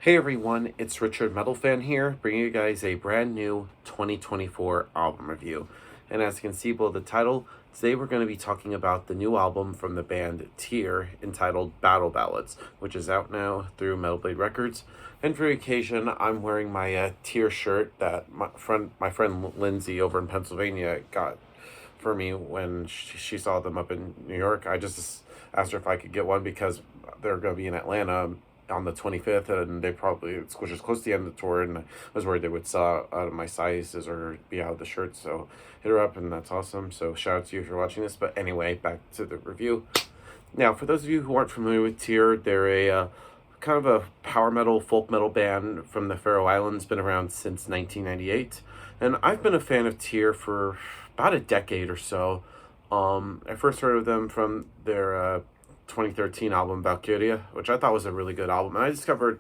Hey everyone, it's Richard Metal Fan here, bringing you guys a brand new 2024 album review. And as you can see below the title, today we're going to be talking about the new album from the band Tear entitled Ballads, which is out now through Metal Blade Records. And for the occasion, I'm wearing my Tear shirt that my friend Lindsay over in Pennsylvania got for me when she saw them up in New York. I just asked her if I could get one because they're going to be in Atlanta on the 25th, and they probably, it's just close to the end of the tour, and I was worried they would sell out of my sizes or be out of the shirt, so hit her up, and that's awesome. So shout out to you if you're watching this. But anyway, back to the review. Now, for those of you who aren't familiar with Tear, they're a kind of a power metal, folk metal band from the Faroe Islands, been around since 1998, and I've been a fan of Tear for about a decade or so. I first heard of them from their 2013 album Valkyria, which I thought was a really good album, and I discovered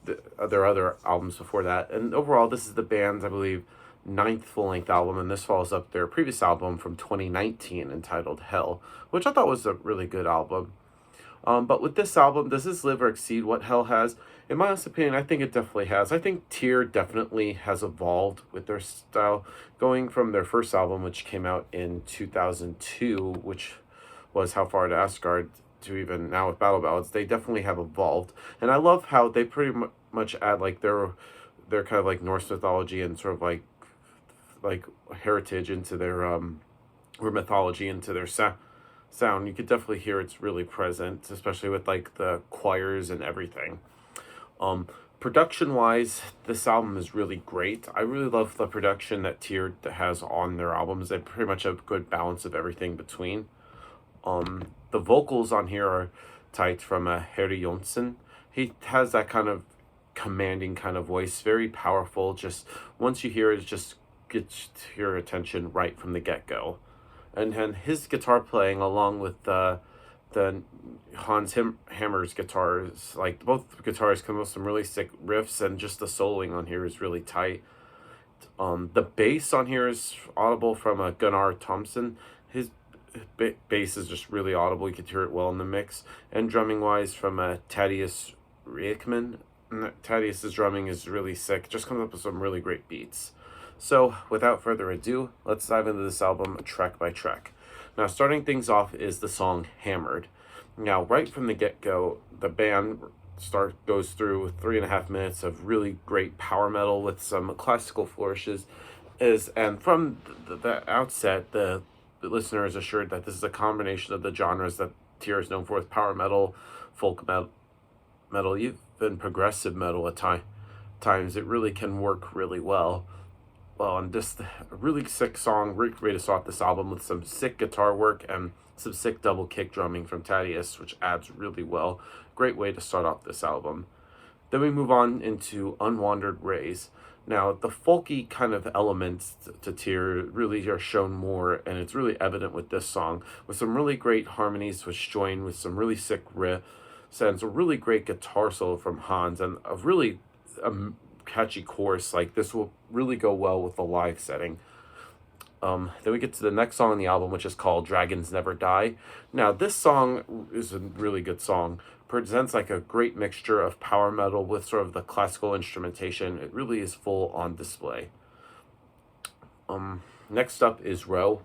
their other albums before that. And overall, this is the band's, I believe, ninth full-length album, and this follows up their previous album from 2019 entitled Hell, which I thought was a really good album. But with this album, does this live or exceed what Hell has? In my honest opinion, I think it definitely has. I think Tear definitely has evolved with their style, going from their first album, which came out in 2002, which was How Far to Asgard, to even now with Ballads. They definitely have evolved, and I love how they pretty much add like their kind of like Norse mythology and sort of like heritage into their or mythology into their sound. You could definitely hear it's really present, especially with like the choirs and everything. Production wise, this album is really great. I really love the production that Tear has on their albums. They pretty much have a good balance of everything between. The vocals on here are tight from Harry Jonsson. He has that kind of commanding kind of voice, very powerful. Just once you hear it, just gets your attention right from the get-go. And his guitar playing along with the Hammer's guitars, like both guitars come with some really sick riffs, and just the soloing on here is really tight. The bass on here is audible from Gunnar Thompson. His bass is just really audible. You could hear it well in the mix. And drumming wise from Thaddeus Riekman. Thaddeus's drumming is really sick. Just comes up with some really great beats. So without further ado, let's dive into this album track by track. Now, starting things off is the song Hammered. Now, right from the get-go, the band goes through 3.5 minutes of really great power metal with some classical flourishes. And from the outset, the listener is assured that this is a combination of the genres that Tear is known for, with power metal, folk metal, even progressive metal at times. It really can work really well. And just a really sick song, great way to start this album with some sick guitar work and some sick double kick drumming from Thaddeus, which adds really well. Great way to start off this album. Then we move on into Unwandered Rays. Now, the folky kind of elements to Tear really are shown more, and it's really evident with this song, with some really great harmonies which join with some really sick riffs, and a really great guitar solo from Hans, and a really catchy chorus. Like, this will really go well with the live setting. Then we get to the next song on the album, which is called Dragons Never Die. Now, this song is a really good song. Presents like a great mixture of power metal with sort of the classical instrumentation. It really is full on display. Next up is Row.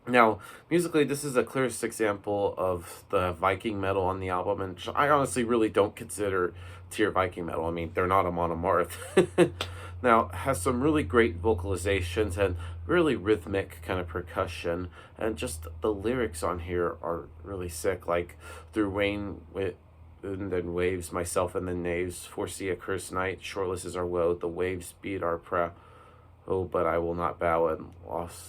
Now, musically, this is a clearest example of the Viking metal on the album, and I honestly really don't consider Tear Viking metal. I mean, they're not Amon Amarth. Now, has some really great vocalizations and really rhythmic kind of percussion, and just the lyrics on here are really sick, like through rain and then waves, myself and the knaves, foresee a cursed night, shoreless is our woe, the waves beat our prow. Oh, but I will not bow and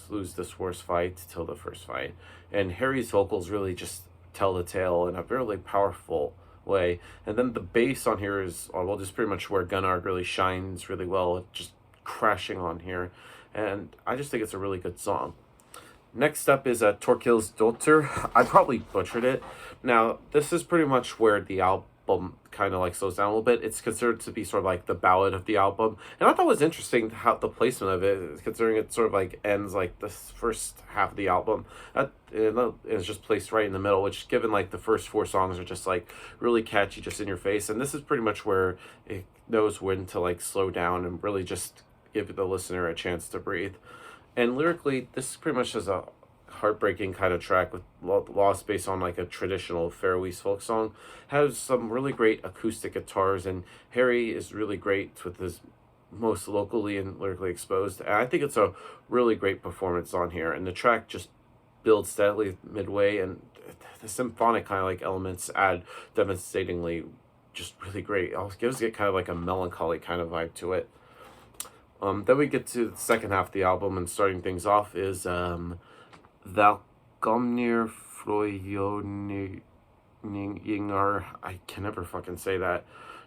lose this worst fight till the first fight. And Harry's vocals really just tell the tale in a really powerful way. And then the bass on here is, well, just pretty much where Gunnar really shines really well, just crashing on here. And I just think it's a really good song. Next up is Torkil's Daughter. I probably butchered it. Now, this is pretty much where the album kind of like slows down a little bit. It's considered to be sort of like the ballad of the album, and I thought it was interesting how the placement of it, considering it sort of like ends like the first half of the album. It's just placed right in the middle, which given like the first four songs are just like really catchy, just in your face, and this is pretty much where it knows when to like slow down and really just give the listener a chance to breathe. And lyrically, this pretty much is a heartbreaking kind of track with lost based on like a traditional Faroese folk song. Has some really great acoustic guitars, and Harry is really great with his most locally and lyrically exposed. And I think it's a really great performance on here, and the track just builds steadily midway, and the symphonic kind of like elements add devastatingly just really great. It gives it kind of like a melancholy kind of vibe to it. Then we get to the second half of the album, and starting things off is Valkomnir Frøyninger. I can never fucking say that.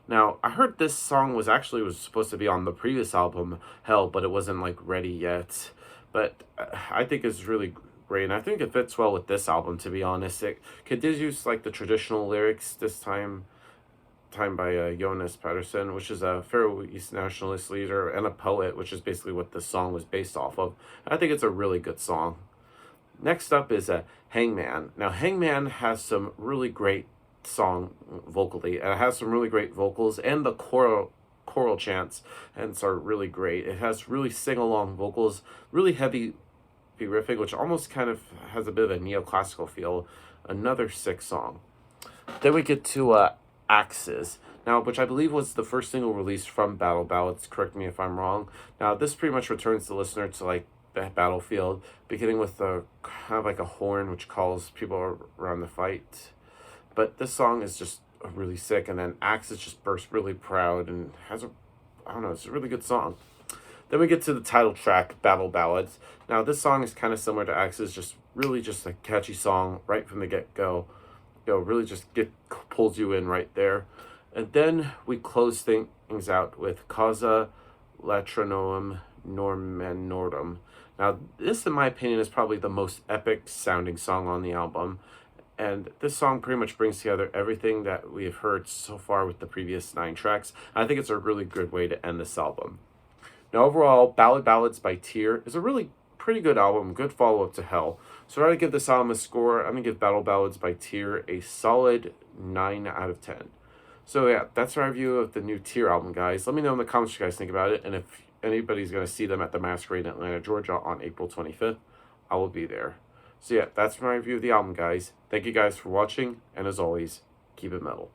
Now, I heard this song was supposed to be on the previous album, Hell, but it wasn't like ready yet. But I think it's really great, and I think it fits well with this album, to be honest. It continues like the traditional lyrics, this time by Jonas Patterson, which is a Faroese nationalist leader and a poet, which is basically what this song was based off of. I think it's a really good song. Next up is Hangman. Now, Hangman has some really great song vocally, and it has some really great vocals, and the choral chants and are really great. It has really sing-along vocals, really heavy riffing, which almost kind of has a bit of a neoclassical feel. Another sick song. Then we get to Axes, now, which I believe was the first single released from Ballads, correct me if I'm wrong. Now, this pretty much returns the listener to like the battlefield, beginning with a kind of like a horn which calls people around the fight. But this song is just really sick, and then Axes just bursts really proud and has I don't know, it's a really good song. Then we get to the title track, Battle Ballads. Now, this song is kind of similar to Axes, just really just a catchy song right from the get-go. Really just pulls you in right there. And then we close things out with Causa Latrinorum Norman Nordum. Now, this, in my opinion, is probably the most epic sounding song on the album. And this song pretty much brings together everything that we have heard so far with the previous 9 tracks. I think it's a really good way to end this album. Now, overall, Ballads by Tyr is a really pretty good album, good follow-up to Hell. So to give this album a score, I'm going to give Ballads by Tyr a solid 9 out of 10. So yeah, that's my review of the new Tyr album, guys. Let me know in the comments what you guys think about it, and if anybody's going to see them at the Masquerade in Atlanta, Georgia on April 25th, I will be there. So yeah, that's my review of the album, guys. Thank you guys for watching, and as always, keep it metal.